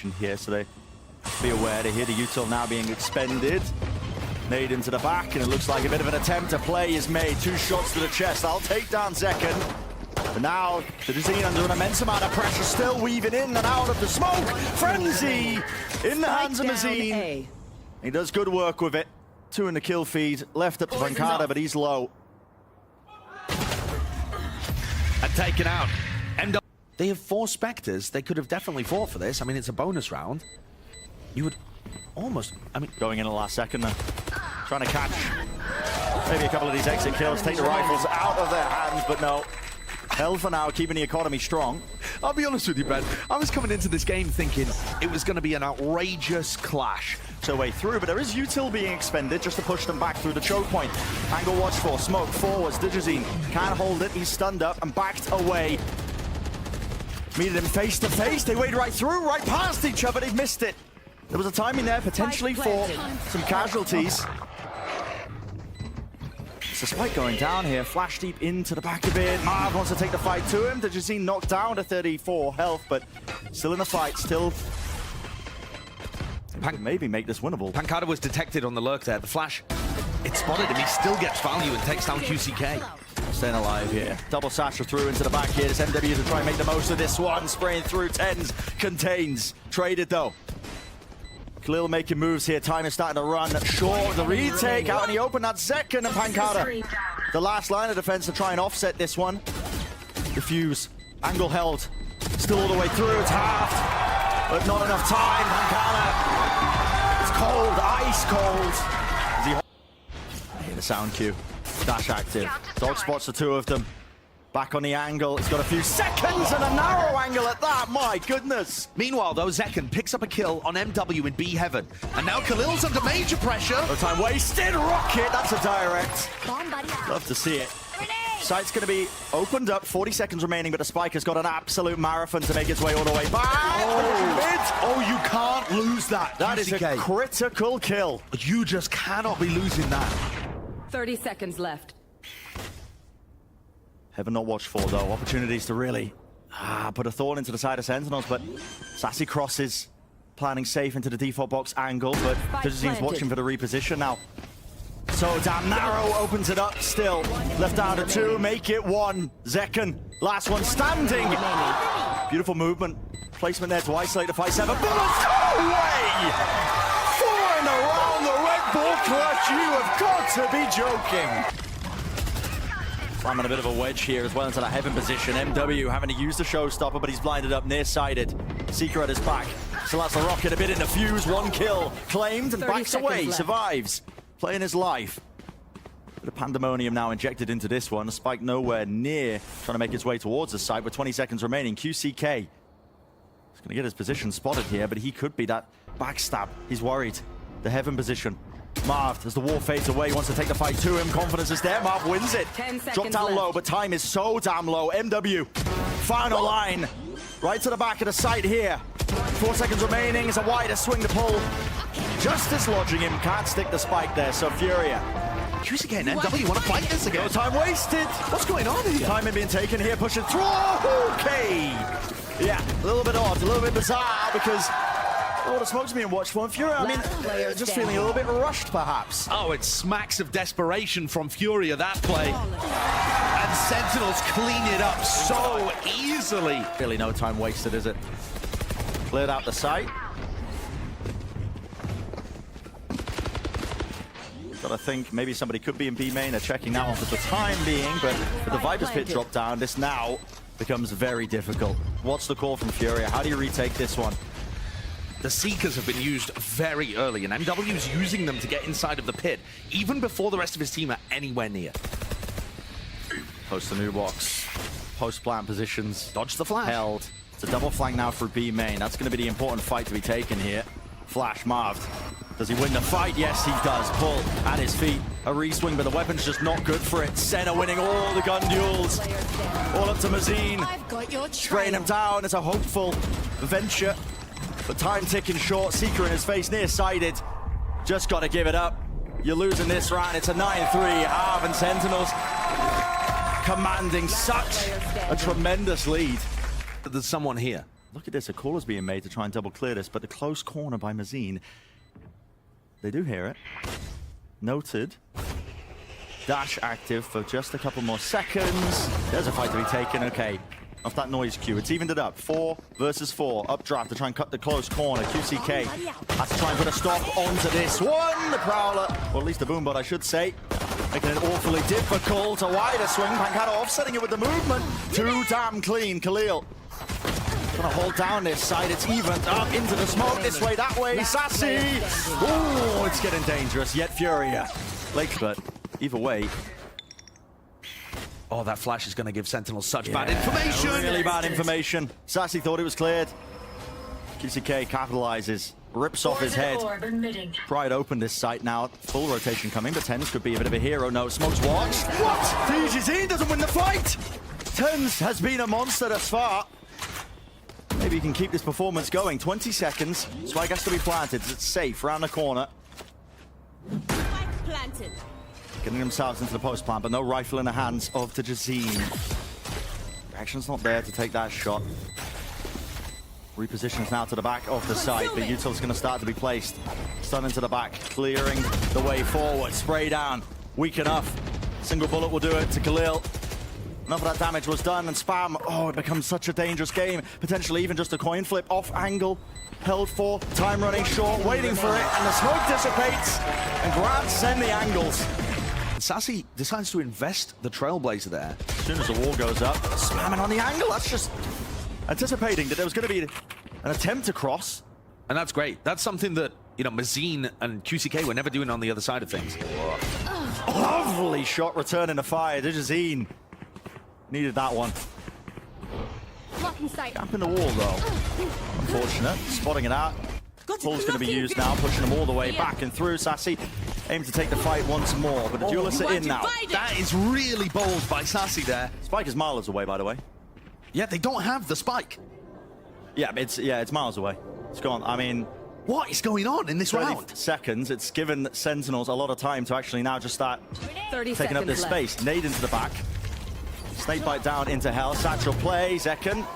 position here, so they be aware. They hear the util now being expended. Nade into the back, and it looks like a bit of an attempt to play is made. 2 shots to the chest. I'll take down Zekken. But now, the Dezine under an immense amount of pressure, still weaving in and out of the smoke. Frenzy in the hands of Mazine. He does good work with it. 2 in the kill feed. Left up to Pancada, but he's low. And taken out. They have 4 Spectres. They could have definitely fought for this. I mean, it's a bonus round. You would almost, I mean... Going in the last second then. Trying to catch maybe a couple of these exit kills, take the rifles out of their hands, but no. Hell for now, keeping the economy strong. I'll be honest with you, Ben. I was coming into this game thinking it was going to be an outrageous clash. So way through, but there is util being expended just to push them back through the choke point. Angle watch for, smoke forwards, Digizine can't hold it, he's stunned up and backed away. Meeted him face to face, they wade right through, right past each other, they've missed it. There was a timing there potentially for some casualties. It's a spike going down here, flash deep into the back of it. Marv wants to take the fight to him. Digizine knocked down to 34 health, but still in the fight, still maybe make this winnable. Pancada was detected on the lurk there. The flash, it spotted him. He still gets value and takes down QCK. Staying alive here. Double Sasha through into the back here. This MW to try and make the most of this one. Spraying through 10s. Contains. Traded though. Khalil making moves here. Time is starting to run short. The retake out in the open. That's Zekken and Pancada. The last line of defense to try and offset this one. Diffuse. Angle held. Still all the way through. It's halved. But not enough time. Pancada. It's cold. Ice cold. I hear the sound cue. Dash active. Dog spots the 2 of them. Back on the angle. It's got a few seconds and a narrow angle at that. My goodness. Meanwhile, though, Zekken picks up a kill on MW in B Heaven. And now Khalil's under major pressure. No time wasted. Rocket. That's a direct. Love to see it. Site's going to be opened up. 40 seconds remaining, but the spike has got an absolute marathon to make its way all the way back. Oh, you can't lose that. That is a critical kill. You just cannot be losing that. 30 seconds left. Heaven not watched for, though. Opportunities to really put a thorn into the side of Sentinels, but Sassy crosses, planning safe into the default box angle, but Digizine's watching for the reposition now. So damn narrow, opens it up still. Left down to 2, make it 1. Zekken, last one standing. Beautiful movement. Placement there to isolate the 5-7. Bullets, no way! 4 in a row, the Red Bull clutch. You have got to be joking. Slamming a bit of a wedge here as well into that Heaven position. MW having to use the showstopper, but he's blinded up near-sided. Seeker at his back. So that's the rocket a bit in the fuse. 1 kill claimed and backs away. Left. Survives. Playing his life. Bit of pandemonium now injected into this one. The spike nowhere near trying to make its way towards the site with 20 seconds remaining. QCK is going to get his position spotted here, but he could be that backstab. He's worried. The Heaven position. Marv, as the wall fades away, wants to take the fight to him. Confidence is there. Marv wins it. Dropped down low, but time is so damn low. MW, final line. Right to the back of the site here. 4 seconds remaining. It's a wider swing to pull. Just dislodging him. Can't stick the spike there, so Furia. QCK and MW want to fight this again. No time wasted. What's going on here? Time being taken here, pushing through. Okay. Yeah, a little bit odd, a little bit bizarre because all the smoke's being watched for. And Furia, I mean, just feeling a little bit rushed, perhaps. Oh, it smacks of desperation from Furia, that play. And Sentinels clean it up so easily. Really no time wasted, is it? Cleared out the site. Gotta think maybe somebody could be in B main. They're checking that one for the time being, but with the Viper's Pit drop down, this now becomes very difficult. What's the call from Furia? How do you retake this one? The Seekers have been used very early, and MW's using them to get inside of the pit, even before the rest of his team are anywhere near. Post the new box. Post plant positions. Dodge the flash. Held. It's a double flank now for B main. That's going to be the important fight to be taken here. Flash, Marv. Does he win the fight? Yes, he does. Pull at his feet. A re-swing, but the weapon's just not good for it. Senna winning all the gun duels. All up to Mazine. Spraying him down. It's a hopeful venture. But time ticking short. Seeker in his face, near-sided. Just got to give it up. You're losing this round. It's a 9-3. Harv and Sentinels commanding such a tremendous lead. There's someone here. Look at this, a call is being made to try and double clear this, but the close corner by Mazine. They do hear it. Noted. Dash active for just a couple more seconds. There's a fight to be taken, okay. Off that noise cue, it's evened it up. 4 versus 4, updraft to try and cut the close corner. QCK has to try and put a stop onto this one. The Prowler, or at least the Boombot, I should say, making it awfully difficult. A wider swing, Pancada offsetting it with the movement. Too damn clean, Khalil. Gonna hold down this side, it's evened up into the smoke, this way, that way. Sassy! Ooh, it's getting dangerous, yet Furia. Lake, but either way. Oh, that flash is going to give Sentinels such bad information. Really bad information. Sassy thought it was cleared. QCK capitalizes, rips off his head. Pride opened this site now. Full rotation coming, but Tens could be a bit of a hero. No, Smoke's watched. What? Fijizine doesn't win the fight. Tens has been a monster thus far. Maybe he can keep this performance going. 20 seconds. Spike has to be planted. It's safe round the corner. Spike planted. Getting themselves into the post plant, but no rifle in the hands of Tajazine. Reaction's not there to take that shot. Repositions now to the back of the site, but Util's going to start to be placed. Stun into the back, clearing the way forward. Spray down, weak enough. Single bullet will do it to Khalil. Enough of that damage was done, and Spam, oh, it becomes such a dangerous game. Potentially even just a coin flip off angle. Held for, time running short, waiting for it, and the smoke dissipates, and grabs send the angles. Sassy decides to invest the Trailblazer there. As soon as the wall goes up, spamming on the angle. That's just anticipating that there was going to be an attempt to cross. And that's great. That's something that, you know, Mazine and QCK were never doing on the other side of things. Lovely shot returning to fire. Dijazine needed that one. Blocking sight. Gap in the wall, though. Unfortunate. Spotting it out. Pull's going to be used now, pushing him all the way back and through. Sassy aims to take the fight once more, but the duelists are in now. That is really bold by Sassy there. Spike is miles away, by the way. Yeah, they don't have the spike. Yeah, it's miles away. It's gone. I mean, what is going on in this 30 round? seconds. It's given Sentinels a lot of time to actually now just start 30 taking up seconds this left. space. Nade into the back. Snake bite down into hell. Satchel play. Zekken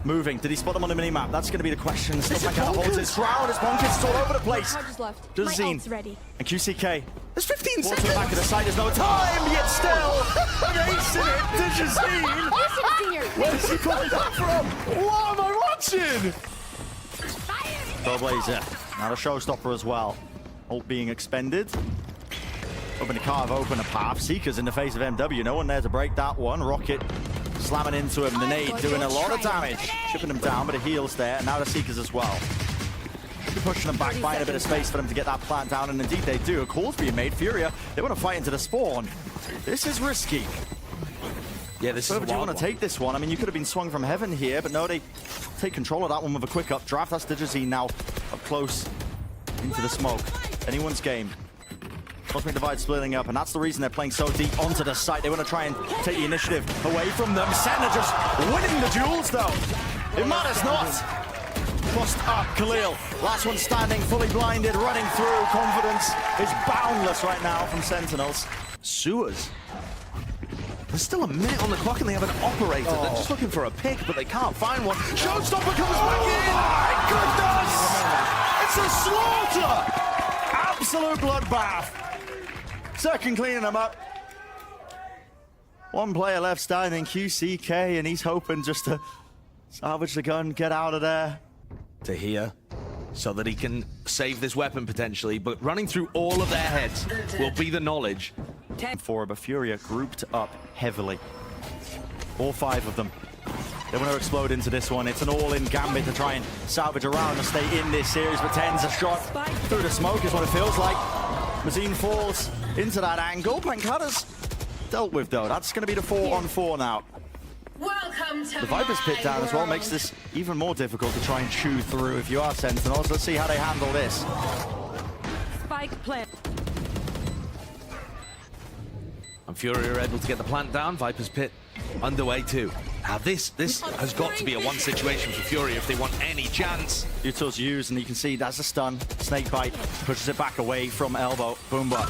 moving. Did he spot him on the minimap? That's going to be the question. Still Pancada holds his ground. His Bonkers is all over the place. Charges left. Does My ult's ready. And QCK. There's 15 Ball to the seconds. back of the side. There's no time. Yet still, an ace in it. Dijazine. Where's he pulling that from? What am I watching? Trailblazer. Now a showstopper as well. Ult being expended. Hoping to carve open a path. Seekers in the face of MW. No one there to break that one. Rocket slamming into him. The nade doing a lot of damage. Chipping him down, but a heal's there. And now the Seekers as well. Pushing them back, buying a bit of space for them to get that plant down. And indeed they do. A call's being made. Furia, they want to fight into the spawn. This is risky. Yeah, this Where is would you want to one. take this one? I mean, you could have been swung from heaven here, but no, they take control of that one with a quick updraft. That's Dijazine now up close into the smoke. Anyone's game. Cosmic Divide splitting up, and that's the reason they're playing so deep onto the site. They want to try and take the initiative away from them. Senna just winning the duels, though. It matters not. Crossed up, Khalil. Last one standing, fully blinded, running through. Confidence is boundless right now from Sentinels. Sewers. There's still a minute on the clock and they have an operator. They're just looking for a pick, but they can't find one. Showstopper comes back in! My goodness! It's a slaughter! Absolute bloodbath. Second cleaning them up. One player left standing, QCK, and he's hoping just to salvage the gun, get out of there. To here, so that he can save this weapon potentially, but running through all of their heads will be the knowledge. For but Furia grouped up heavily. All 5 of them. They want to explode into this one. It's an all-in gambit to try and salvage around and stay in this series, but Ten's a shot through the smoke is what it feels like. Mazine falls into that angle. Pancada's dealt with, though. That's going to be the 4-on-4 now. Welcome to The Viper's pit down as well makes this even more difficult to try and chew through if you are Sentinels. Let's see how they handle this. Spike plant. And Furia are able to get the plant down. Viper's pit underway too. Now this has got to be a one situation for Furia if they want any chance. Util's used, and you can see that's a stun. Snake bite pushes it back away from elbow. Boombot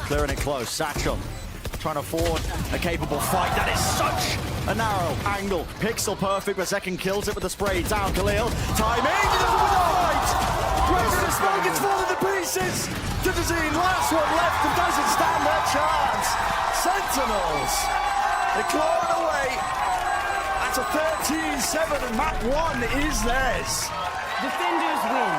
clearing it close. Satchel trying to forward a capable fight. That is such A narrow angle, pixel perfect, but second kills it with the spray. Down Khalil, timing, he does it with the right! President Smoke, it's falling to pieces! Didazine, last one left, and doesn't stand a chance! Sentinels, they claw it away. That's a 13-7, and map 1 is theirs. Defenders win.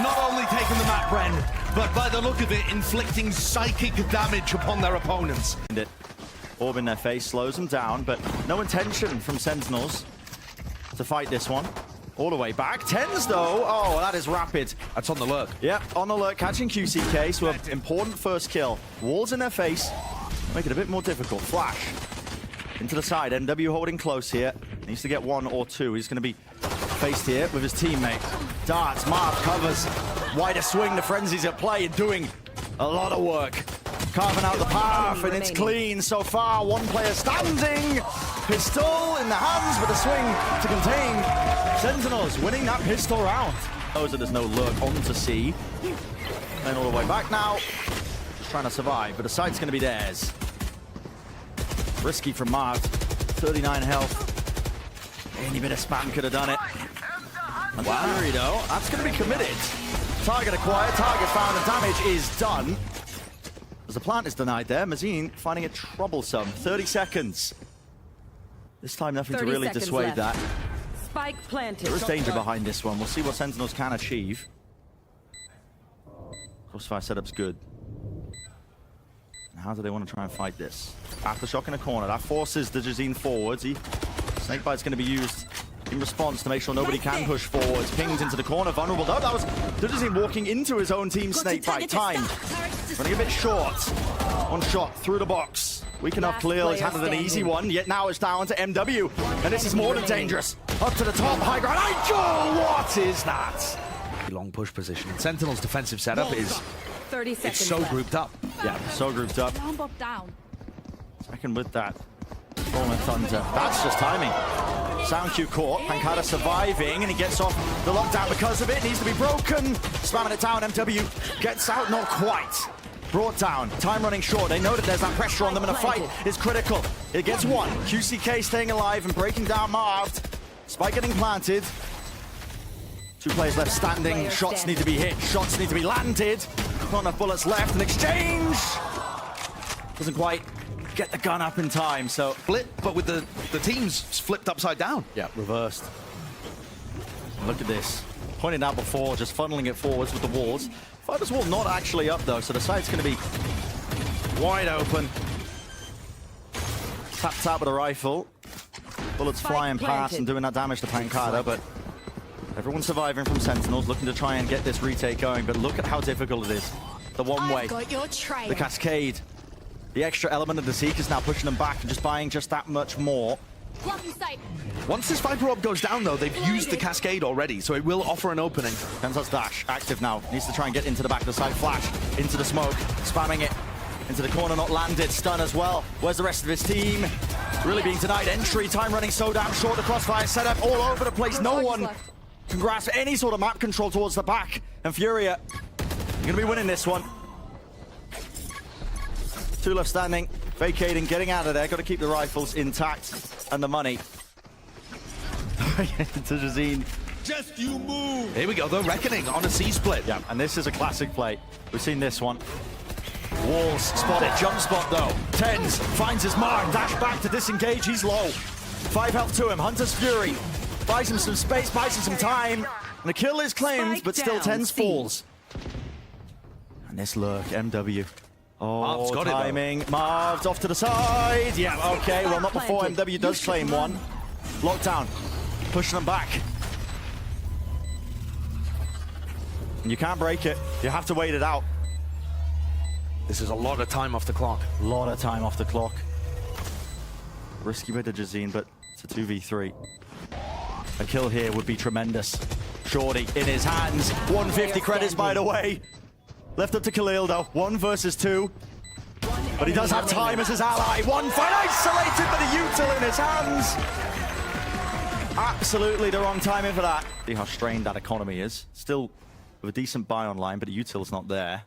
Not only taking the map, Bren, but by the look of it, inflicting psychic damage upon their opponents. Orb in their face slows them down, but no intention from Sentinels to fight this one. All the way back. Tens, though. Oh, that is rapid. That's on the lurk. Yep, on the lurk, catching QCK, so an important first kill. Walls in their face, make it a bit more difficult. Flash into the side. MW holding close here. Needs to get 1 or 2. He's going to be faced here with his teammate. Darts, Marv covers. Wider swing, the frenzy's at play and doing a lot of work. Carving out the path, and it's clean so far. One player standing. Pistol in the hands, but the swing to contain. Sentinels winning that pistol round. Knows that there's no lurk on to see. And all the way back now. Just trying to survive, but the site's going to be theirs. Risky from Marv. 39 health. Any bit of spam could have done it. And Furia, though, that's going to be committed. Target acquired, target found, and damage is done. As the plant is denied there, Mazine finding it troublesome. 30 seconds. This time nothing to really dissuade that. Spike planted. There is danger behind this one. We'll see what Sentinels can achieve. Crossfire setup's good. How do they want to try and fight this? Aftershock in a corner. That forces the Jazine forwards. Snakebite's going to be used in response to make sure nobody can push forwards. Pinged into the corner. Vulnerable. No, that was Jazine walking into his own team. Snakebite. Time. Running a bit short. One shot through the box. Weak enough. Khalil has handled an easy one. Yet now it's down to MW. And this is more than dangerous. Up to the top. High ground. Angel! What is that? Long push position. Sentinel's defensive setup is 30 seconds so left. grouped up. Yeah, so grouped up. Down. Second with that. Rolling Thunder. That's just timing. Sound cue caught. Pancada surviving, and he gets off the lockdown because of it. Needs to be broken. Spamming it down. MW gets out, not quite. Brought down. Time running short. They know that there's that pressure on them, and a fight is critical. It gets 1. QCK staying alive and breaking down Marv. Spike getting planted. 2 players left standing. Shots need to be hit. Shots need to be landed. Not enough bullets left. An exchange. Doesn't quite get the gun up in time, so Split, but with the teams flipped upside down. yeah, reversed. Look at this. Pointed out before, just funneling it forwards with the walls. Fiber's wall not actually up though, so the site's going to be wide open. Tapped out with a rifle. Bullets Spike flying past planted. and doing that damage to Pancada, but everyone's surviving from Sentinels, looking to try and get this retake going, but look at how difficult it is. The one way, Got your trail. the cascade. The extra element of the Seek is now pushing them back and just buying just that much more. Blocking sight. Once this Viper Orb goes down, though, they've used the Cascade already, so it will offer an opening. Tenzar's dash, active now. Needs to try and get into the back of the side. Flash, into the smoke, spamming it. Into the corner, not landed. Stun as well. Where's the rest of his team? Really being denied entry. Time running so damn short. The crossfire setup all over the place. No one can grasp any sort of map control towards the back. And Furia, you're going to be winning this one. 2 left standing, vacating, getting out of there. Got to keep the rifles intact and the money. To Jazine. Just you move. Here we go, the Reckoning on a C-split. Yeah, and this is a classic play. We've seen this one. Walls spotted, jump spot though. Tens finds his mark, dash back to disengage. He's low. 5 health to him. Hunter's Fury buys him some space, buys him some time. And the kill is claimed, Spike but still down, Tens C. falls. And this lurk, MW. Oh, Marv's got it, though. timing. Marv's off to the side. Yeah, okay. Well, not before MW does claim one. Lockdown. Pushing them back. And you can't break it. You have to wait it out. This is a lot of time off the clock. A lot of time off the clock. Risky bit of Jazine, but it's a 2v3. A kill here would be tremendous. Shorty in his hands. 150 credits, by the way. Left up to Khalil, though. 1 versus 2. But he does have time as his ally. 1 fight isolated, but a util in his hands. Absolutely the wrong timing for that. See how strained that economy is. Still with a decent buy online, but a util's not there.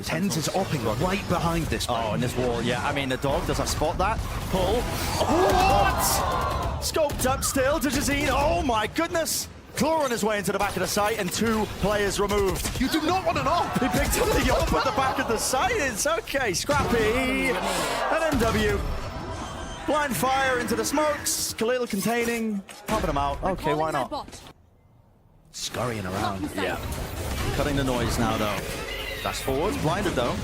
Tens is upping right behind this. Oh, and this wall, yeah. I mean, the dog, does I spot that? Pull. What? Scoped up still to Jazeen. Oh my goodness. Clawing his way into the back of the site and 2 players removed. You do not want an op. He picked up the up at the back of the site. It's okay. Scrappy. And MW. Blind fire into the smokes. Khalil containing. Popping them out. Okay, why not? Scurrying around. Yeah. Cutting the noise now, though. Dash forwards. Blinded, though.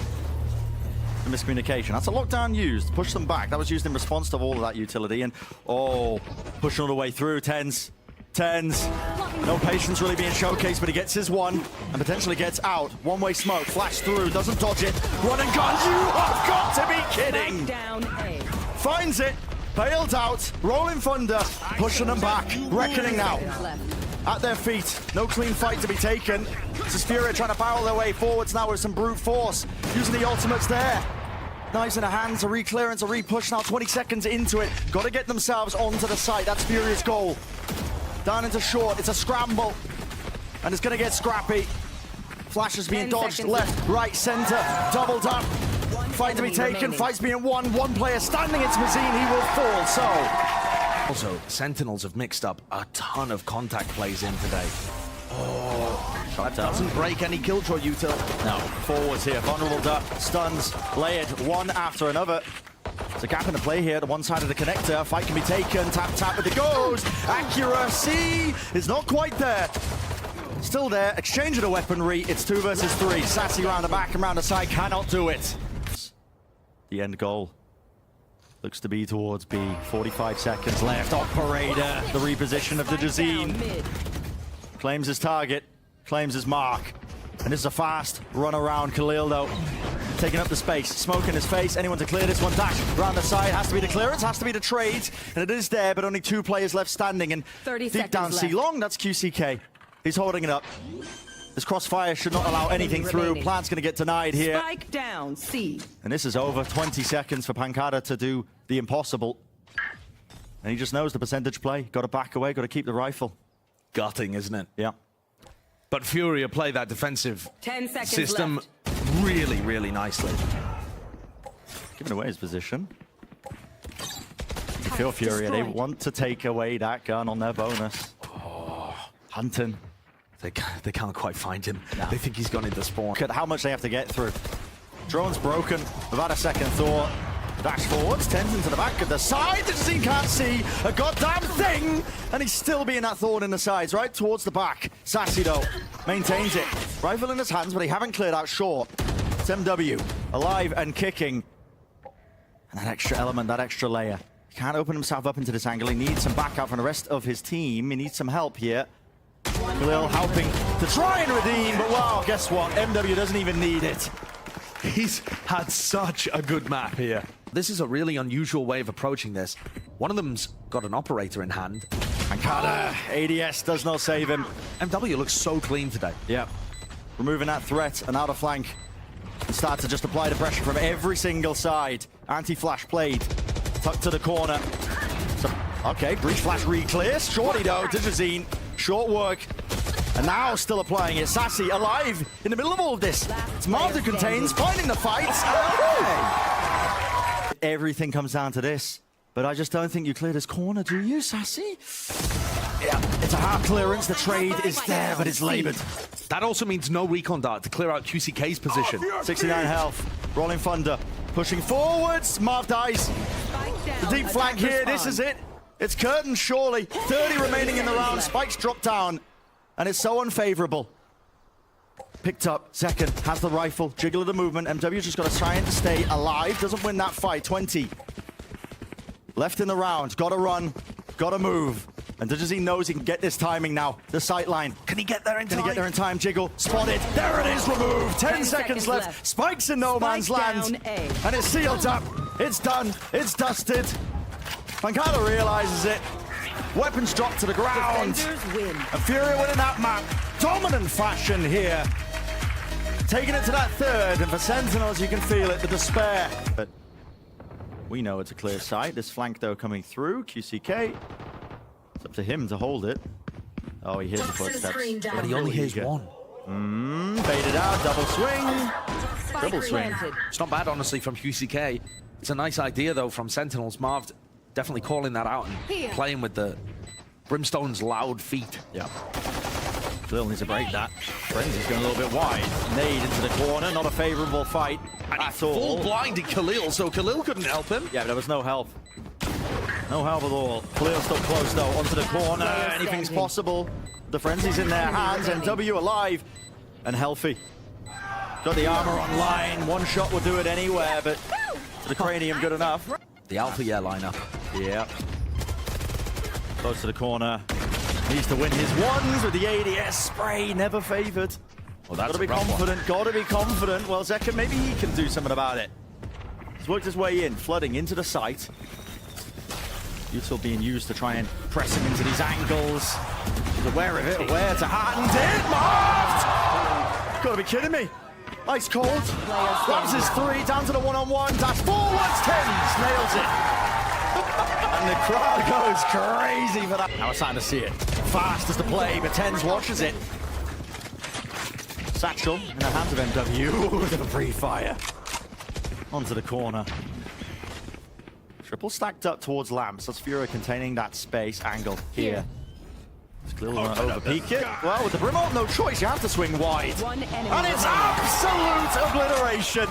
The miscommunication. That's a lockdown used. Push them back. That was used in response to all of that utility. And, oh, pushing all the way through. Tens. No patience really being showcased, but he gets his one and potentially gets out. One-way smoke, flash through, doesn't dodge it. Run and gun, you have got to be kidding! Down A. Finds it, bailed out, rolling thunder, pushing them back. Reckoning now. At their feet, no clean fight to be taken. This is Furia trying to barrel their way forwards now with some brute force. Using the ultimates there. Knives in the hands, a re-clearance, a re-push now, 20 seconds into it. Got to get themselves onto the site, that's Furia's goal. Down into short, it's a scramble. And it's gonna get scrappy. Flash is being dodged, left, right, center, doubled up. Fight to be taken, fight's being won. One player standing into Mazine, he will fall, so. Also, Sentinels have mixed up a ton of contact plays in today. Oh, that doesn't break any Killjoy util. No, forwards here, vulnerable duck, stuns, layered one after another. There's a gap in the play here, the one side of the connector. Fight can be taken, tap with the goes. Accuracy is not quite there. Still there, exchange of the weaponry. It's 2 versus 3. Sassy round the back and round the side, cannot do it. The end goal looks to be towards B. 45 seconds left. Operator, the reposition of the Jazeen. Claims his target, claims his mark. And this is a fast run around Khalil though. Taking up the space, smoke in his face. Anyone to clear this one? Dash around the side. Has to be the clearance, has to be the trade. And it is there, but only 2 players left standing. And 30 deep down seconds C-Long, that's QCK. He's holding it up. This crossfire should not allow anything through. Plant's gonna get denied here. Spike down C. And this is over. 20 seconds for Pancada to do the impossible. And he just knows the percentage play. Got to back away, got to keep the rifle. Gutting, isn't it? Yeah. But Furia play that defensive 10 seconds system left. really, really nicely. Giving away his position. You can feel Furia. They want to take away that gun on their bonus. Oh, hunting. They can't quite find him. No. They think he's gone into spawn. Look at how much they have to get through. Drone's broken. Without a second thought. Dash forwards, Tens into the back of the side. The Jazeen can't see a goddamn thing. And he's still being that thorn in the sides, right towards the back. Sassy though, maintains it. Rifle in his hands, but he haven't cleared out short. It's MW, alive and kicking. And that extra element, that extra layer. He can't open himself up into this angle. He needs some backup from the rest of his team. He needs some help here. Khalil helping to try and redeem, but wow, guess what? MW doesn't even need it. He's had such a good map here. This is a really unusual way of approaching this. One of them's got an operator in hand. Pancada, ADS does not save him. MW looks so clean today. Yeah, removing that threat and out of flank. And start to just apply the pressure from every single side. Anti-flash played, tucked to the corner. So, okay, breach flash re-clears. Shorty though, to Jazeen. Short work. And now still applying it. Sassy alive in the middle of all of this. It's Marta contains, finding the fight. Everything comes down to this. But I just don't think you cleared his corner, do you, Sassy? Yeah, it's a hard clearance. The trade is there, but it's labored. That also means no recon dart to clear out QCK's position. 69 health. Rolling thunder. Pushing forwards. Marv dies. The deep flank here. This is it. It's curtain, surely. 30 remaining in the round. Spikes drop down. And it's so unfavorable. Picked up, second, has the rifle, jiggle of the movement. MW's just got to try and stay alive. Doesn't win that fight, 20. Left in the round, got to run, got to move. And Jazeen knows he can get this timing now. The sight line. Can he get there in time? Can he get there in time? Jiggle, spotted. There it is, removed. 10 seconds left. Spikes in no man's land. And it's sealed up. It's done. It's dusted. Pancada realizes it. Weapons drop to the ground. Win. And Furia winning that map. Dominant fashion here. Taking it to that third, and for Sentinels, you can feel it, the despair. But we know it's a clear sight. This flank, though, coming through. QCK. It's up to him to hold it. Oh, he hears the footsteps. But he only hears one. Baited out, double swing. Double swing. planted. It's not bad, honestly, from QCK. It's a nice idea, though, from Sentinels. Marv definitely calling that out and Here. playing with the Brimstone's loud feet. Yeah. Khalil needs to break that. Frenzy's going a little bit wide. Nade into the corner, not a favorable fight And he at all. full blinded Khalil, so Khalil couldn't help him. Yeah, but there was no help. No help at all. Khalil still close though, onto the corner. Anything's possible. The Frenzy's in their hands, and W alive and healthy. Got the armor online. One shot will do it anywhere, but to the cranium, good enough. The Alpha Year lineup. Yeah. Close to the corner. Needs to win his ones with the ADS spray. Never favored. Well, that's Gotta be a rough one. confident. Gotta be confident. Well, Zekken, maybe he can do something about it. He's worked his way in, flooding into the site. Util being used to try and press him into these angles. He's aware of it, aware to hand it. Marved! Gotta be kidding me. Ice cold. Grabs his 3, down to the one-on-one. Dash forwards, Tens nails it. And the crowd goes crazy for that. Now it's time to see it. Fast as the play, but Tens watches it. Satchel in the hands of MW with a free fire. Onto the corner. Triple stacked up towards Lamps. That's Furia containing that space angle here. Khalil gonna overpeak it. Well, with the Brim ult, no choice. You have to swing wide. One enemy And it's remaining. absolute obliteration.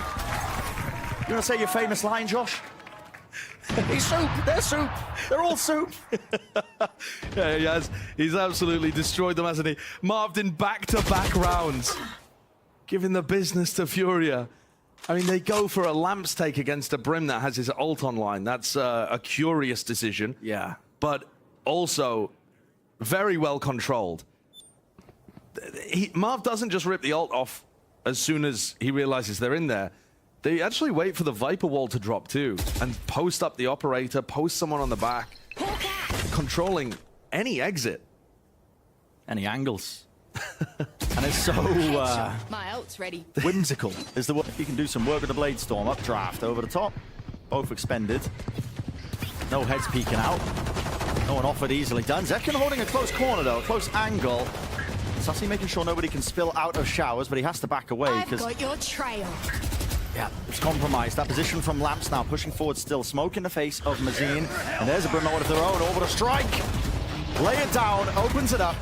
You want to say your famous line, Josh? He's soup. They're soup. They're all soup. Yeah, he has. He's absolutely destroyed them, hasn't he? Marved in back-to-back rounds, giving the business to Furia. I mean, they go for a Lamps take against a Brim that has his ult online. That's a curious decision. Yeah. But also very well controlled. Marv doesn't just rip the ult off as soon as he realizes they're in there. They actually wait for the Viper wall to drop too and post up the operator, post someone on the back, controlling any exit. Any angles. And it's so My ult's ready. whimsical. Is the you can do some work with the Blade Storm. Updraft over the top. Both expended. No heads peeking out. No one offered easily done. Zekken holding a close corner though, a close angle. Sassy making sure nobody can spill out of showers, but he has to back away I've because got your trail. yeah, it's compromised. That position from Lamps now pushing forward still. Smoke in the face of Mazine. And there's a Brim ult of their own. Over to strike. Lay it down, opens it up.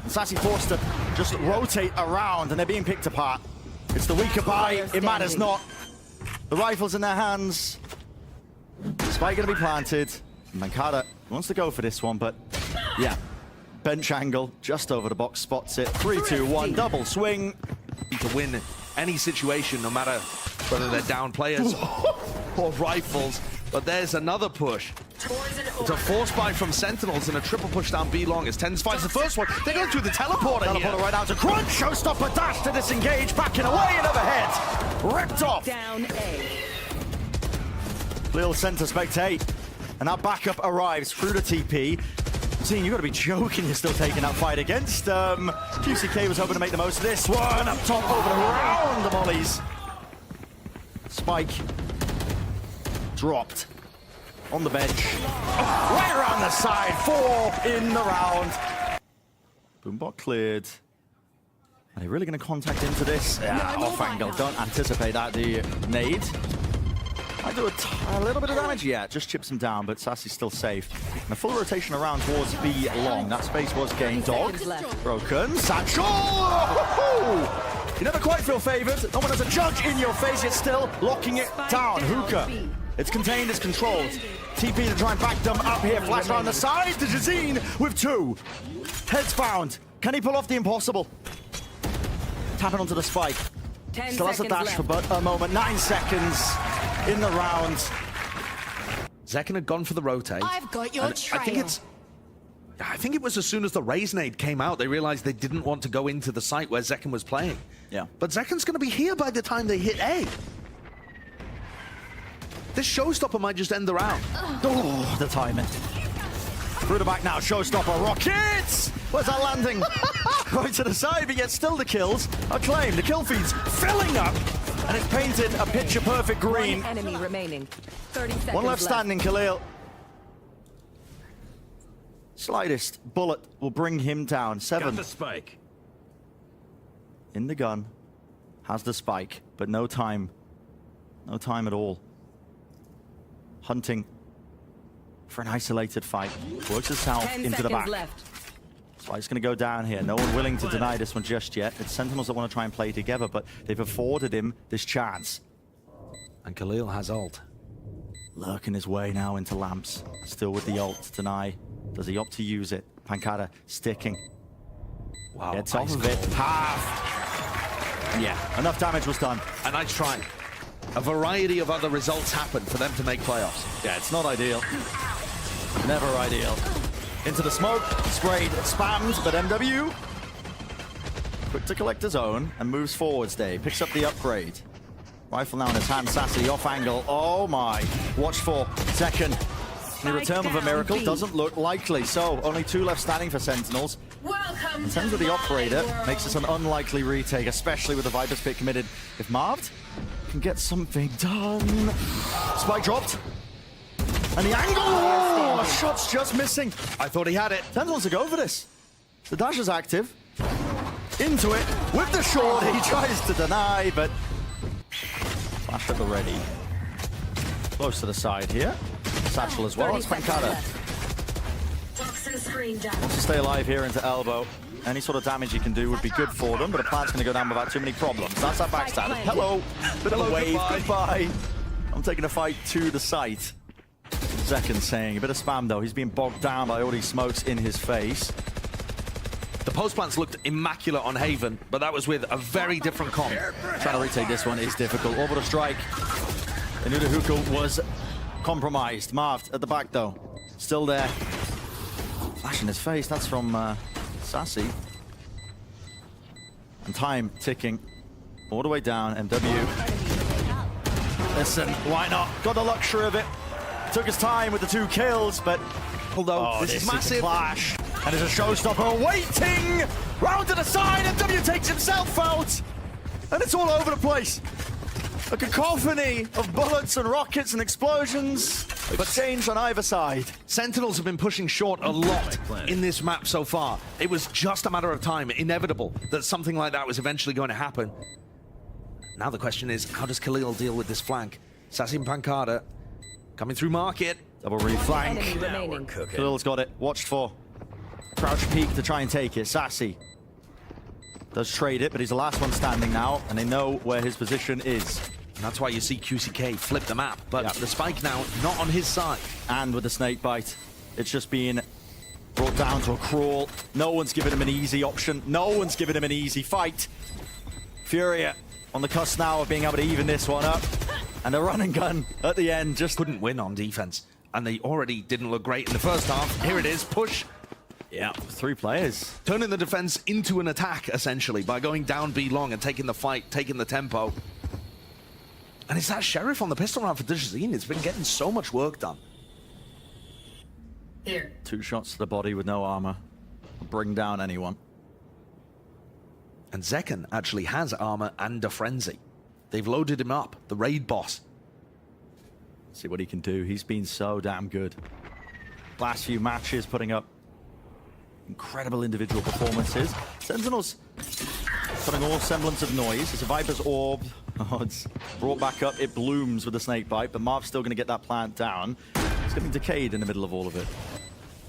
And Sassy forced to just rotate around, and they're being picked apart. It's the weaker buy. It matters not. The rifle's in their hands. Spike going to be planted. Mankata wants to go for this one, but yeah. Bench angle, just over the box, spots it. 3, 2, 1, double swing. To win any situation, no matter whether they're down players or rifles. But there's another push. It's a force buy from Sentinels and a triple push down B long as Tens finds the first one. They're going through the teleporter here. Teleporter right out to Crunch. Showstopper dash to disengage. Backing away and overhead. Ripped off. Down A. Lil sent to spectate. And that backup arrives through the TP. Seeing you got to be joking, you're still taking that fight against. QCK was hoping to make the most of this one. Up top, over the round, the mollies. Spike dropped on the bench. Right around the side, 4 in the round. Boombot cleared. Are they really going to contact into this? Yeah, No, off no, angle. no. Don't anticipate that. The nade. I do a little bit of damage, yeah, just chips him down, but Sassy's still safe. And a full rotation around towards B long. That space was gained. Dog, Seconds left. broken. Satchel! Oh! You never quite feel favored. No one has a judge in your face, yet still locking it down. Hookah. It's contained, it's controlled. TP to try and back them up here. Flash around the side to Jazine with 2. Heads found. Can he pull off the impossible? Tapping onto the spike. 10 Still has a seconds dash left. for but a moment. 9 seconds in the round. Zekken had gone for the rotate. I've got your And trail. I think it was as soon as the Raise nade came out, they realized they didn't want to go into the site where Zekken was playing. Yeah. But Zekken's going to be here by the time they hit A. This showstopper might just end the round. Oh, the timing. Through the back now, showstopper rockets! Where's that landing? Right to the side, but yet still the kills. Acclaim, the kill feed's filling up, and it's painted a picture-perfect green. One enemy remaining. 30 seconds One left standing, Khalil. Slightest bullet will bring him down. 7 Got the spike. in the gun. Has the spike. but no time. No time at all. Hunting for an isolated fight. Works himself 10 into the back. seconds left. So he's going to go down here. No one willing to deny this one just yet. It's Sentinels that want to try and play together, but they've afforded him this chance. And Khalil has ult. Lurking his way now into lamps. Still with the ult to deny. Does he opt to use it? Pancada sticking. Wow. Gets off of it. Half. And yeah, enough damage was done. A nice try. A variety of other results happened for them to make playoffs. Yeah, it's not ideal. Never ideal. Into the smoke, sprayed, spammed, but MW quick to collect his own and moves forwards there. Picks up the upgrade. Rifle now in his hand, Sassy off angle. Oh my. Watch for second. The return of a miracle doesn't look likely. So only 2 left standing for Sentinels. Welcome In terms of the operator, makes this an unlikely retake, especially with the Viper's pick committed. If Marved can get something done. Spike dropped. And the angle! Oh, shot's just missing. I thought he had it. Sentinels to go for this. The dash is active. Into it with the short. He tries to deny, but flash at the ready. Close to the side here. Satchel as well. It's Pancada. Toxin screen down. Wants to stay alive here into elbow. Any sort of damage he can do would be good for them, but a plant's going to go down without too many problems. That's that backstab. Hello. Bit of a wave. Goodbye. I'm taking a fight to the site. Second saying a bit of spam though. He's being bogged down by all these smokes in his face. The post plants looked immaculate on Haven, but that was with a very different comp. Trying to retake this one is difficult. Orbital strike. Inuda Huko was compromised. Marved at the back though. Still there. Flash in his face. That's from Sassy. And time ticking all the way down. MW. Listen, why not? Got the luxury of it. Took his time with the 2 kills, but Although this is massive. Clash. And there's a showstopper waiting! Round to the side, and W takes himself out! And it's all over the place. A cacophony of bullets and rockets and explosions. But change on either side. Sentinels have been pushing short a lot in this map so far. It was just a matter of time, inevitable, that something like that was eventually going to happen. Now the question is, how does Khalil deal with this flank? Sassy and Pancada coming through market. Double reflank. Enemy remaining. Khalil's got it. Watched for. Crouch peek to try and take it. Sassy does trade it, but he's the last one standing now, and they know where his position is. And that's why you see QCK flip the map. But the spike now not on his side. And with the snake bite, it's just being brought down to a crawl. No one's giving him an easy option. No one's giving him an easy fight. Furia on the cusp now of being able to even this one up. And a run and gun at the end just Couldn't win on defense. And they already didn't look great in the first half. Here it is, push. Yeah, 3 players. Turning the defense into an attack, essentially, by going down B long and taking the fight, taking the tempo. And it's that Sheriff on the pistol round for Dijazine. It's been getting so much work done. Here. 2 shots to the body with no armor. Bring down anyone. And Zekken actually has armor and a frenzy. They've loaded him up, the raid boss. See what he can do. He's been so damn good. Last few matches putting up incredible individual performances. Sentinels putting all semblance of noise. It's a Viper's orb. Oh, it's brought back up. It blooms with the snake bite, but Marv's still going to get that plant down. It's getting decayed in the middle of all of it.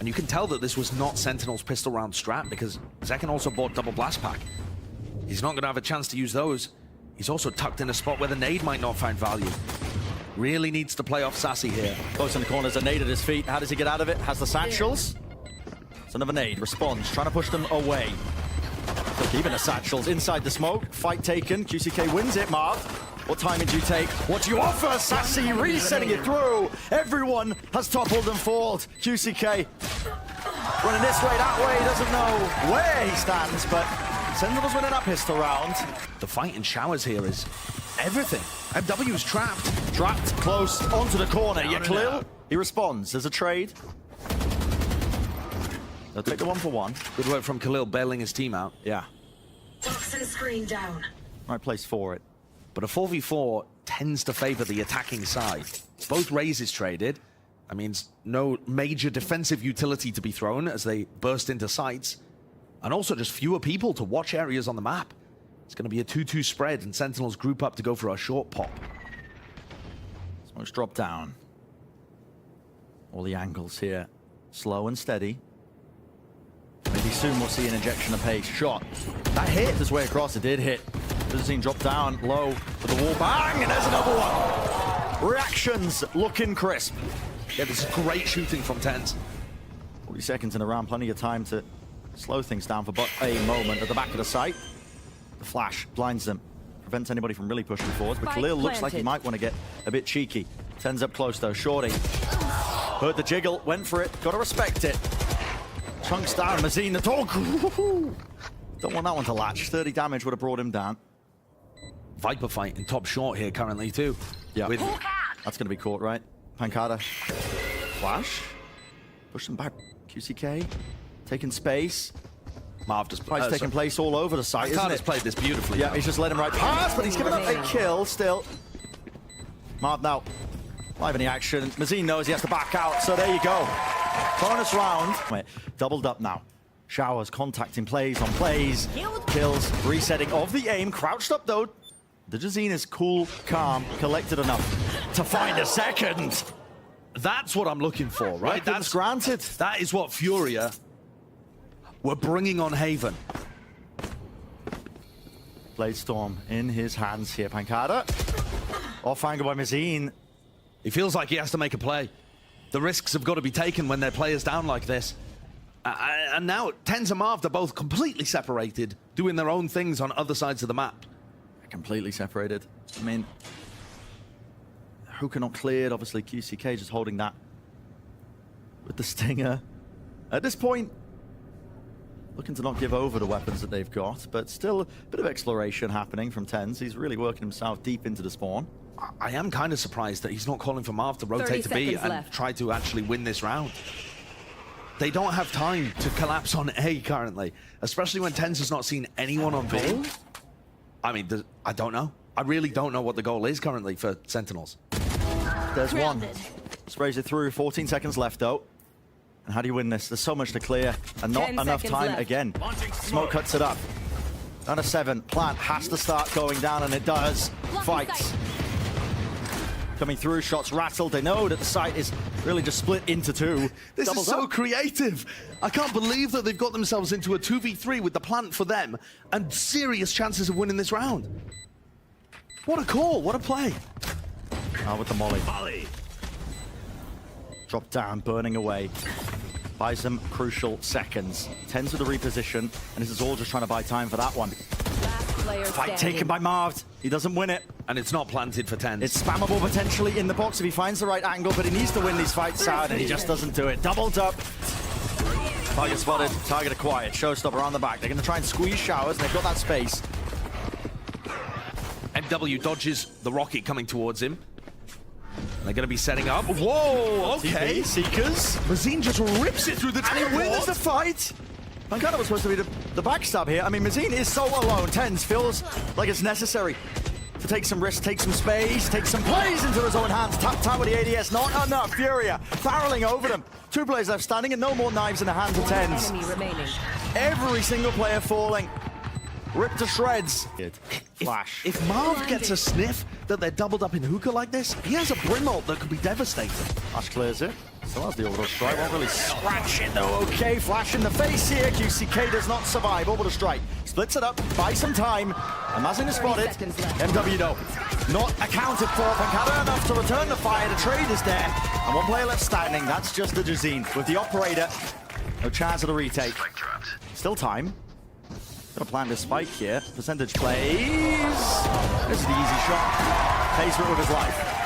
And you can tell that this was not Sentinel's pistol round strat because Zekken also bought double blast pack. He's not going to have a chance to use those. He's also tucked in a spot where the nade might not find value. Really needs to play off Sassy here. Close in the corner, there's a nade at his feet. How does he get out of it? Has the satchels. It's another nade. Responds, trying to push them away. Look, even the satchels inside the smoke. Fight taken. QCK wins it, Marv. What timing do you take? What do you offer? Sassy resetting it through. Everyone has toppled and falled. QCK running this way, that way. Doesn't know where he stands, but Sentinels winning that pistol round. The fight in showers here is everything. MW's trapped. Trapped close onto the corner. Yeah, Khalil. He responds. There's a trade. They'll take the 1-for-1. Good work from Khalil bailing his team out. Yeah. Toxin screen down. Right place for it. But a 4v4 tends to favor the attacking side. Both raises traded. That means no major defensive utility to be thrown as they burst into sites. And also just fewer people to watch areas on the map. It's going to be a 2-2 spread, and Sentinels group up to go for a short pop. Smokes drop down. All the angles here. Slow and steady. Maybe soon we'll see an injection of pace. Shot. That hit his way across. It did hit. Doesn't drop down low for the wall. Bang! And there's another one. Reactions looking crisp. Yeah, this is great shooting from TenZ. 40 seconds in a round. Plenty of time to slow things down for but a moment at the back of the site. The flash blinds them. Prevents anybody from really pushing forward. But Spike Khalil looks like he planted. might want to get a bit cheeky. TenZ up close though. Shorty. Heard the jiggle. Went for it. Got to respect it. Chunks down. Mazine the dog. Don't want that one to latch. 30 damage would have brought him down. Viper fight in top short here currently too. Yeah. With That's going to be caught, right? Pancada. Flash. Push them back. QCK. Taking space. Marv just Fight's taking place all over the site, isn't Pancada's it? played this beautifully. Yeah, he's just let him right past, but he's given up a kill still. Marv now. Live in the action. Mazine knows he has to back out, so there you go. Bonus round. Wait, doubled up now. Showers contacting plays on plays. Kills, resetting of the aim. Crouched up though. The Jazine is cool, calm, collected enough to find a second. That's what I'm looking for, right? That's granted. That is what Furia were bringing on Haven. Blade Storm in his hands here. Pancada. Off angle by Mazine. He feels like he has to make a play. The risks have got to be taken when their player's down like this. And now TenZ and Marv, they're both completely separated, doing their own things on other sides of the map. Completely separated. I mean, Hookah not cleared. Obviously, QCK just holding that with the Stinger. At this point, looking to not give over the weapons that they've got, but still a bit of exploration happening from TenZ. He's really working himself deep into the spawn. I am kind of surprised that he's not calling for Marv to 30 rotate to B seconds and left. try to actually win this round. They don't have time to collapse on A currently, especially when TenZ has not seen anyone on B. I mean, I don't know. I really don't know what the goal is currently for Sentinels. There's one. Sprays it through. 14 seconds left, though. And how do you win this? There's so much to clear, and not 10 enough seconds time left. again. Smoke cuts it up. Down to 7. Plant has to start going down, and it does. Fights. Coming through, shots rattled. They know that the site is really just split into 2. This Doubles is so up. creative. I can't believe that they've got themselves into a 2v3 with the plant for them and serious chances of winning this round. What a call, what a play. With the molly. Drop down, burning away. Buys them crucial seconds. TenZ with the reposition, and this is all just trying to buy time for that one. Last player Fight standing. taken by Marv. He doesn't win it. And it's not planted for TenZ. It's spammable potentially in the box if he finds the right angle, but he needs to win these fights out, and he just doesn't do it. Doubled up. Target spotted, target acquired. Showstopper on the back. They're going to try and squeeze Showers, and they've got that space. MW dodges the rocket coming towards him. They're going to be setting up. Whoa, okay. TP, Seekers. Mazine just rips it through the And he wins the fight. Pancada was supposed to be the backstab here. I mean, Mazine is so alone. TenZ feels like it's necessary to take some risks, take some space, take some plays into his own hands. Tap with the ADS, not enough. Furia barreling over them. 2 players left standing and no more knives in the hands of TenZ. Enemy remaining. Every single player falling. Ripped to shreds. Flash. If Marv gets a sniff that they're doubled up in Hookah like this, he has a Brim ult that could be devastating. Flash clears it. Still has the orbital strike. Won't really scratch it though. Okay, Flash in the face here. QCK does not survive. Orbital strike. Splits it up. Buys some time. And Mazin is spotted. seconds left. MW though. Not accounted for. Pancada enough to return the fire. The trade is there. And 1 player left standing. That's just the Jazine. With the operator. No chance of the retake. Still time. Gonna plan this spike here. Percentage plays. This is the easy shot. Pays for it with his life.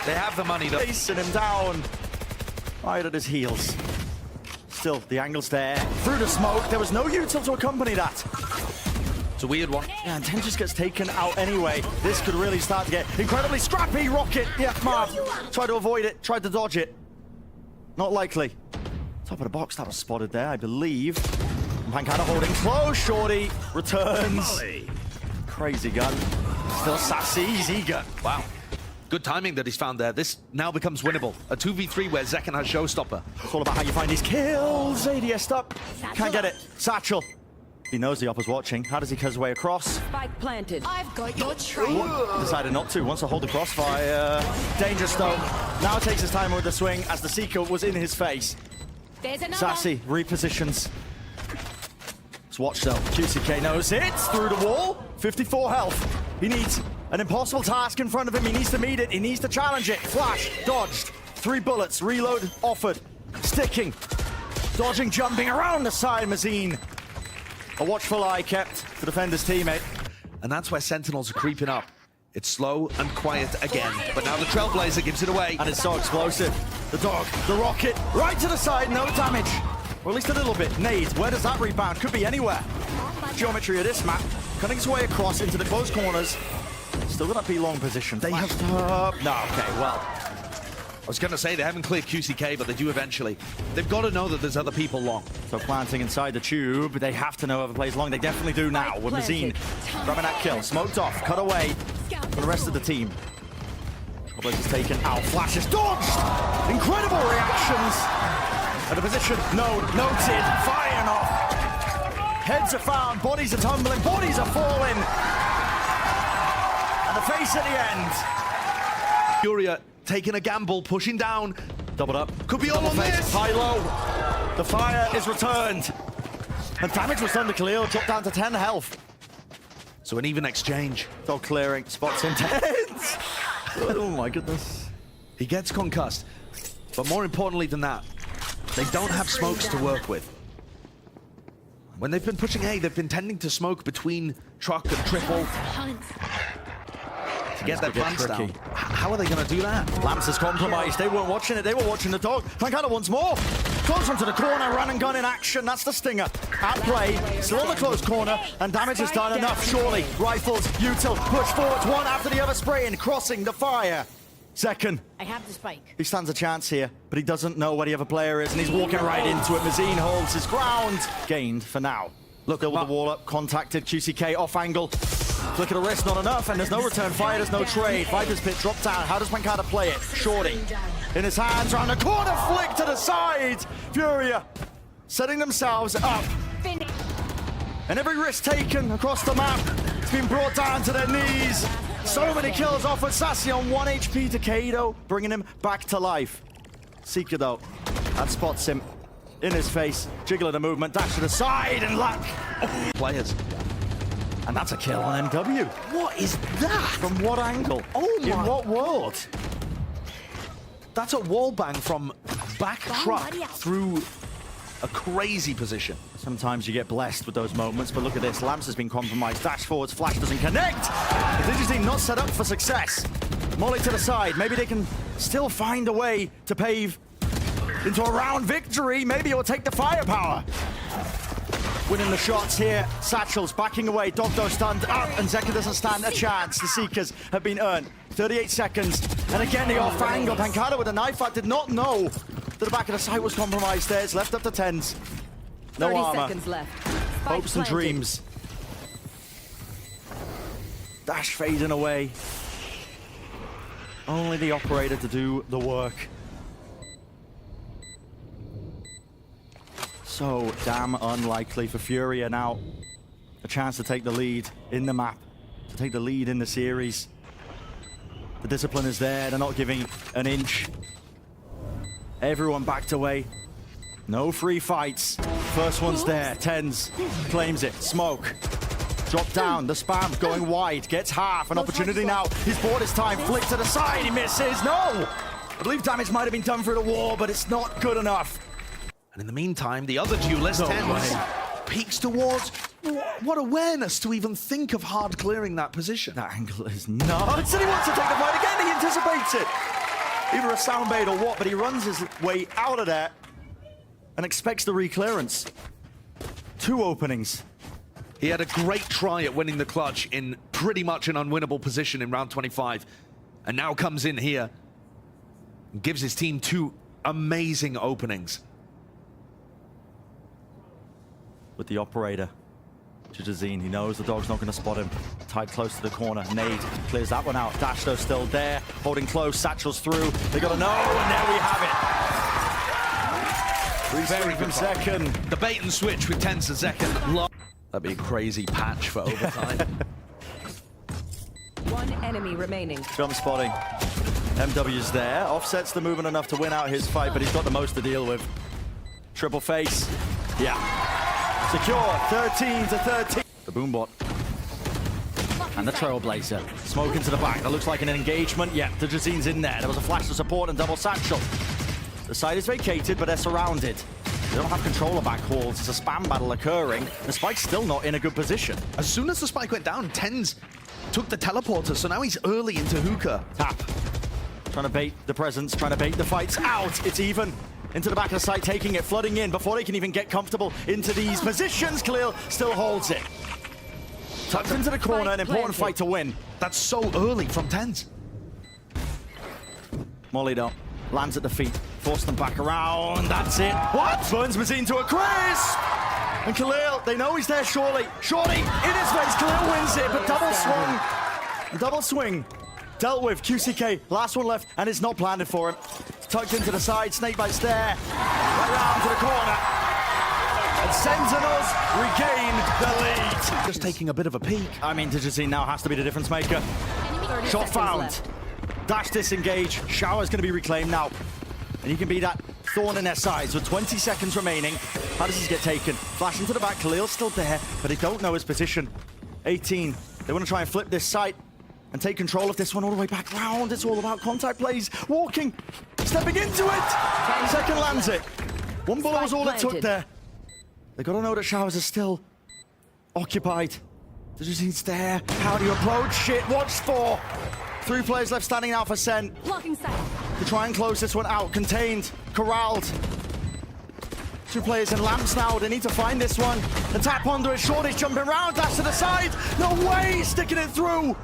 They have the money though. Chasing him down. Right at his heels. Still, the angle's there. Through the smoke. There was no util to accompany that. It's a weird one. Yeah, and 10 just gets taken out anyway. This could really start to get incredibly scrappy. Rocket. Yeah, Marv. Tried to avoid it. Tried to dodge it. Not likely. Top of the box. That was spotted there, I believe. Pancada holding close. Shorty returns. Crazy gun. Still sassy. He's eager. Wow. Good timing that he's found there. This now becomes winnable. A 2v3 where Zekken has Showstopper. It's all about how you find these kills. ADS up. Can't get it. Satchel. He knows the opper's watching. How does he cut his way across? Spike planted. I've got your trail. Decided not to. Wants to hold the crossfire. Dangerous though. Now takes his time with the swing as the Seeker was in his face. There's another. Sassy repositions. Let's watch though. QCK knows it. Through the wall. 54 health. He needs an impossible task in front of him. He needs to meet it. He needs to challenge it. Flash. Dodged. 3 bullets. Reload offered. Sticking. Dodging. Jumping around the side. Mazine. A watchful eye kept to defend his teammate. And that's where Sentinels are creeping up. It's slow and quiet again, but now the Trailblazer gives it away. And it's so explosive. The dog, the rocket, right to the side, no damage. Or at least a little bit. Nade, where does that rebound? Could be anywhere. Geometry of this map, cutting its way across into the close corners. Still gonna be long position. They have... No, okay, well. I was going to say, they haven't cleared QCK, but they do eventually. They've got to know that there's other people long. So planting inside the tube, they have to know whoever plays long. They definitely do now with Mazine grabbing that kill. Smoked off, cut away for the rest of the team. Trailblazer's taken out, flashes, dodged! Incredible reactions! At a position, noted, firing off. Heads are found, bodies are tumbling, bodies are falling. And the face at the end. Furia taking a gamble, pushing down. Doubled up. Could be all on this. High-low. The fire is returned. And damage was done to Khalil, dropped down to 10 health. So an even exchange. Still clearing, spots intense. Oh my goodness. He gets concussed. But more importantly than that, they don't have smokes to work with. When they've been pushing A, they've been tending to smoke between truck and triple to get their plants down. How are they going to do that? Lamps is compromised. They weren't watching it. They were watching the dog. Pancada once more. Close onto the corner. Run and gun in action. That's the stinger. At play. Still on the close corner. And damage is done enough, surely. Rifles, util, push forwards. One after the other spraying. Crossing the fire. Second. I have the spike. He stands a chance here, but he doesn't know where the other player is, and he's walking right into it. Mazine holds his ground. Gained for now. Look, build the wall up. Contacted. QCK off angle. Flick of the wrist, not enough, and there's no return fire, there's no trade. Viper's pit dropped down. How does Pancada play it? Shorty in his hands, round the corner, flick to the side. Furia setting themselves up. And every risk taken across the map has been brought down to their knees. So many kills off with Sassy on 1 HP to Kado, bringing him back to life. Seeker though, that spots him in his face. Jiggling the movement, dash to the side, and luck. Players. And that's a kill on MW. What is that? From what angle? Oh my... In what world? That's a wall bang from back truck through a crazy position. Sometimes you get blessed with those moments, but look at this. Lamps has been compromised. Dash forwards, flash doesn't connect. The Digi team not set up for success. Molly to the side. Maybe they can still find a way to pave into a round victory. Maybe it will take the firepower. Winning the shots here. Satchels backing away. Dogdo stunned up, and Zeka doesn't stand a chance. The Seekers have been earned. 38 seconds. And again, the off angle. Pancada with a knife out did not know that the back of the site was compromised there. It's left up to 10s. No 30 armor. seconds left. Hopes and dreams. Dash fading away. Only the operator to do the work. So damn unlikely for Furia now. A chance to take the lead in the map, to take the lead in the series. The discipline is there, they're not giving an inch. Everyone backed away. No free fights. First one's there, 10s, claims it, smoke. Drop down, the spam going wide, gets half, an opportunity now. He's bought his time, flick to the side, he misses, no! I believe damage might have been done through the wall, but it's not good enough. And in the meantime, the other duelist, Tens, peeks towards. What awareness to even think of hard clearing that position. That angle is nuts, and he wants to take the fight again, he anticipates it. Either a sound bait or what, but he runs his way out of there and expects the re-clearance. 2 openings. He had a great try at winning the clutch in pretty much an unwinnable position in round 25, and now comes in here and gives his team 2 amazing openings. With the operator, Jajazine, he knows the dog's not going to spot him. Tied close to the corner, Nade clears that one out. Dashdo's still there, holding close, Satchel's through. They got to know, and there we have it. Very from second. The bait and switch with Tens to second. That'd be a crazy patch for overtime. One enemy remaining. Jump spotting. MW's there. Offset's the movement enough to win out his fight, but he's got the most to deal with. Triple face. Yeah. Secure. 13 to 13. The boombot. And the Trailblazer. Smoke into the back. That looks like an engagement. Yeah, the Jazine's in there. There was a flash of support and double satchel. The site is vacated, but they're surrounded. They don't have control of back halls. There's a spam battle occurring. The Spike's still not in a good position. As soon as the spike went down, Tens took the teleporter, so now he's early into hookah. Tap. Trying to bait the presence, trying to bait the fights out. It's even. Into the back of the site, taking it, flooding in before they can even get comfortable into these positions. Khalil still holds it. Tucked into the corner, an important fight to win. That's so early from Tens. Mollied up, lands at the feet, force them back around. That's it. What? Burns Mazine to a crisp. And Khalil, they know he's there surely. Surely, in his face, Khalil wins it, but double swing. Double swing. Dealt with. QCK, last one left, and it's not planted for him. Tucked into the side, Snakebites there. Right round to the corner. And Sentinels regain the lead. Just taking a bit of a peek. I mean, Digitine now has to be the difference maker. 30 Shot seconds found. left. Dash disengage. Shower's going to be reclaimed now. And he can be that thorn in their sides with 20 seconds remaining. How does this get taken? Flash into the back. Khalil's still there, but they don't know his position. 18. They want to try and flip this site and take control of this one all the way back round. It's all about contact plays. Walking. Stepping into it. Second lands it. One bullet was all it took there. They got to know that Showers are still occupied. Digitine's there. How do you approach? Shit. Watch for. 3 players left standing out for Sen. Blocking sight. To try and close this one out. Contained. Corralled. 2 players in lamps now. They need to find this one. And tap onto it. Shorty's jumping around. Dash to the side. No way. Sticking it through.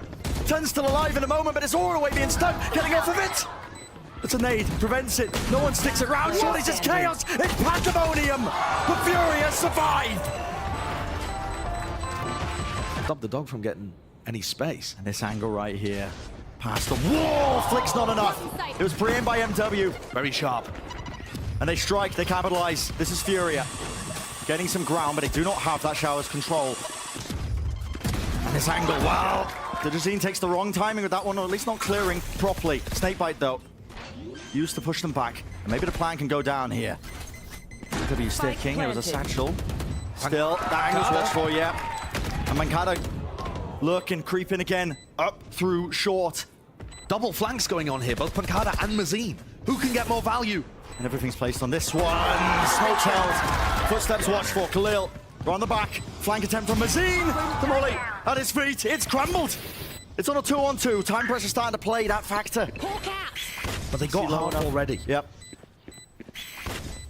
Ten's still alive in a moment, but it's all the way being stuck. Getting off of it. It's a nade. Prevents it. No one sticks it round. Shorty's just chaos. It's pandemonium. But Furia survived. Stop the dog from getting any space. And this angle right here. Past the wall. Flick's not enough. It was pre-aimed by MW. Very sharp. And they strike. They capitalize. This is Furia. Getting some ground, but they do not have that Shower's control. And this angle, wow. The Jazine takes the wrong timing with that one, or at least not clearing properly. Snakebite, though. Used to push them back. And maybe the plan can go down here. MW sticking. There was a satchel. Still, that angle's watched for, yeah. And Mankata lurking, creeping again. Up through short. Double flanks going on here, both Pancada and Mazine. Who can get more value? And everything's placed on this one. Smoke's held. Footsteps watched for Khalil. Around the back. Flank attempt from Mazine. The molly at his feet. It's crumbled. It's on a 2-on-2. Time pressure starting to play that factor. But they got half already. Yep.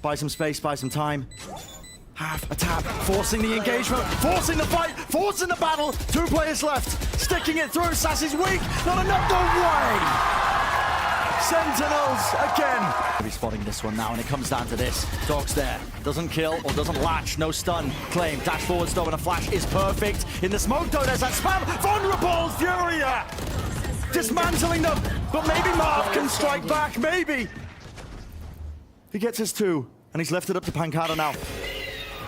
Buy some space, buy some time. Half a tap, forcing the engagement, forcing the fight, forcing the battle. 2 players left, sticking it through. Sassy's weak, not enough, no way! Sentinels again. He's spotting this one now, and it comes down to this. Dog's there, doesn't kill or doesn't latch, no stun. Claim, dash forward, stop, and a flash is perfect. In the smoke though, there's that spam. Vulnerable Furia! Dismantling them, but maybe Marv can strike back, maybe. He gets his 2, and he's left it up to Pancada now.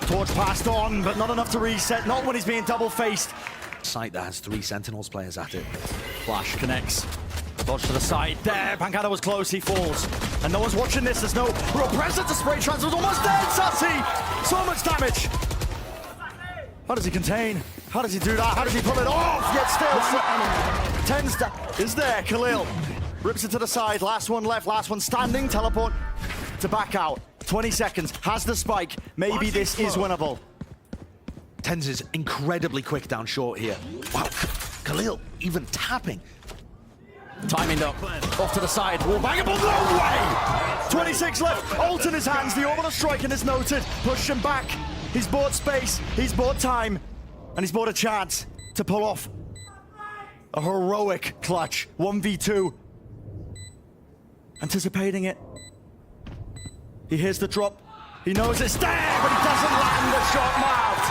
Torch passed on, but not enough to reset. Not when he's being double-faced. Site that has 3 Sentinels players at it. Flash connects. Dodge to the side. There, Pancada was close. He falls. And no one's watching this. There's no real presence. The spray transfer's almost dead. Sassy! So much damage. How does he contain? How does he do that? How does he pull it off? Yet still... Tens is there. Khalil rips it to the side. Last one left. Last one standing. Teleport to back out. 20 seconds, has the spike. Maybe this is winnable. Tens is incredibly quick down short here. Wow, Khalil even tapping. Timing up, off to the side. Wallbangable, no way! 26 left, ult in his hands. The orbital striking is noted. Push him back. He's bought space, he's bought time, and he's bought a chance to pull off a heroic clutch. 1v2. Anticipating it. He hears the drop. He knows it's there, but he doesn't land the shot marked.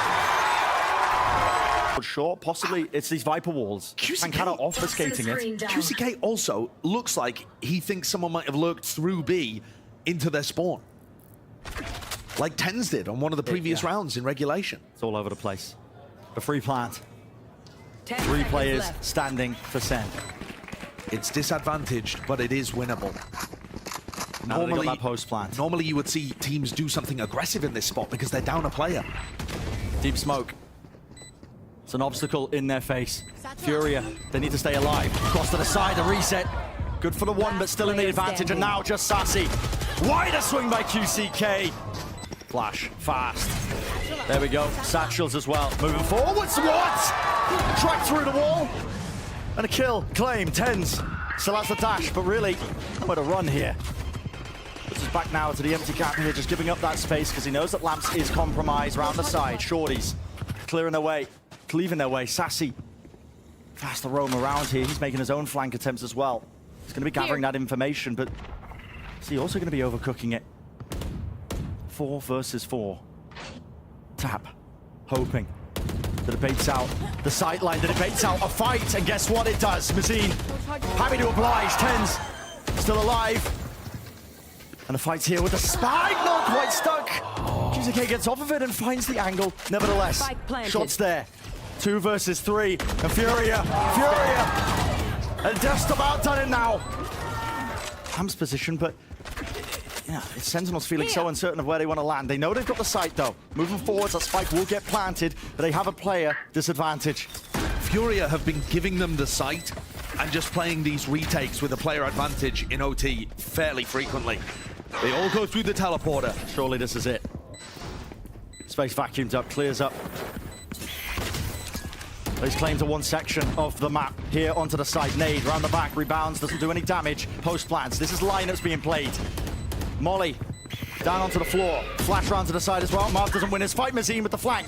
Short, possibly it's these Viper walls. And kind of obfuscating it. QCK also looks like he thinks someone might have lurked through B into their spawn. Like Tens did on one of the previous rounds in regulation. It's all over the place. The free plant. 10 Three seconds players left. standing for Sen. It's disadvantaged, but it is winnable. Now that they got that post plant. Normally you would see teams do something aggressive in this spot because they're down a player. Deep smoke. It's an obstacle in their face. Furia, they need to stay alive. Cross to the side, the reset. Good for the one, but still in the advantage. And now just Sassy. Wider swing by QCK. Flash, fast. There we go. Satchels as well. Moving forwards. What? Track through the wall. And a kill. Claim. Tens. Still has the dash, but really, nowhere to run here. Puts us back now to the empty cap here, just giving up that space because he knows that Lamps is compromised round the side. Shorties clearing their way, cleaving their way. Sassy fast to roam around here. He's making his own flank attempts as well. He's going to be gathering that information, but is he also going to be overcooking it? 4 versus 4. Tap, hoping that it baits out the sightline, that it baits out a fight, and guess what it does? Mazine, happy to oblige. Tens still alive. And the fight's here with the spike, not quite stuck. QZK gets off of it and finds the angle. Nevertheless, Spike planted. shots there. 2 versus 3. And Furia, and just about done it now. Ham's position, but yeah, it's Sentinels feeling so uncertain of where they want to land. They know they've got the sight though. Moving forwards, that spike will get planted, but they have a player disadvantage. Furia have been giving them the sight and just playing these retakes with a player advantage in OT fairly frequently. They all go through the teleporter. Surely this is it. Space vacuums up, clears up. Lays claim to one section of the map. Here onto the side, nade, round the back, rebounds, doesn't do any damage. Post plants, this is lineups being played. Molly, down onto the floor. Flash round to the side as well. Marv doesn't win his fight. Mazine with the flank.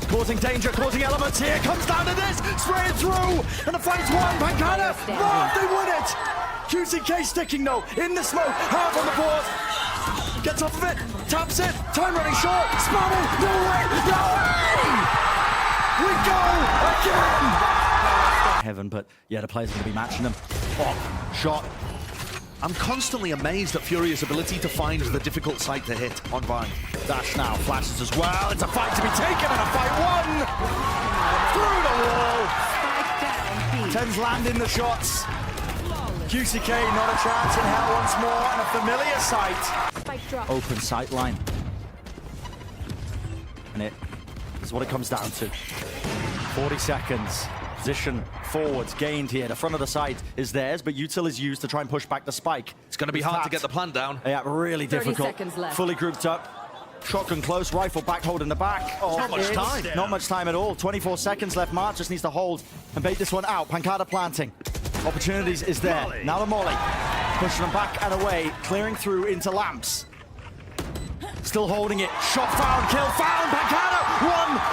Causing danger, causing elements here. Comes down to this, spraying through. And the fight's won. Pancana, Marv, they win it. QCK sticking though, in the smoke. Half on the board. Gets off of it, taps it. Time running short. Spotted, no way, no way. We go again. Heaven, but yeah, the players are going to be matching them. Oh, shot. I'm constantly amazed at Furia's ability to find the difficult site to hit on Vine. Dash now, flashes as well. It's a fight to be taken and a fight won! Through the wall! Spike down B. Tens landing the shots. QCK not a chance in hell once more, and a familiar sight. Spike drop. Open sight line. And it is what it comes down to. 40 seconds. Position forwards gained here. The front of the site is theirs, but Util is used to try and push back the spike. It's going to be hard to get the plant down. Yeah, really 30 difficult. seconds left. Fully grouped up. Shotgun close, rifle back, holding the back. Oh, not much time. Not much time at all. 24 seconds left. March just needs to hold and bait this one out. Pancada planting. Opportunities is there. Now the Molly. Pushing them back and away. Clearing through into Lamps. Still holding it. Shot found, kill found. Pancada, 1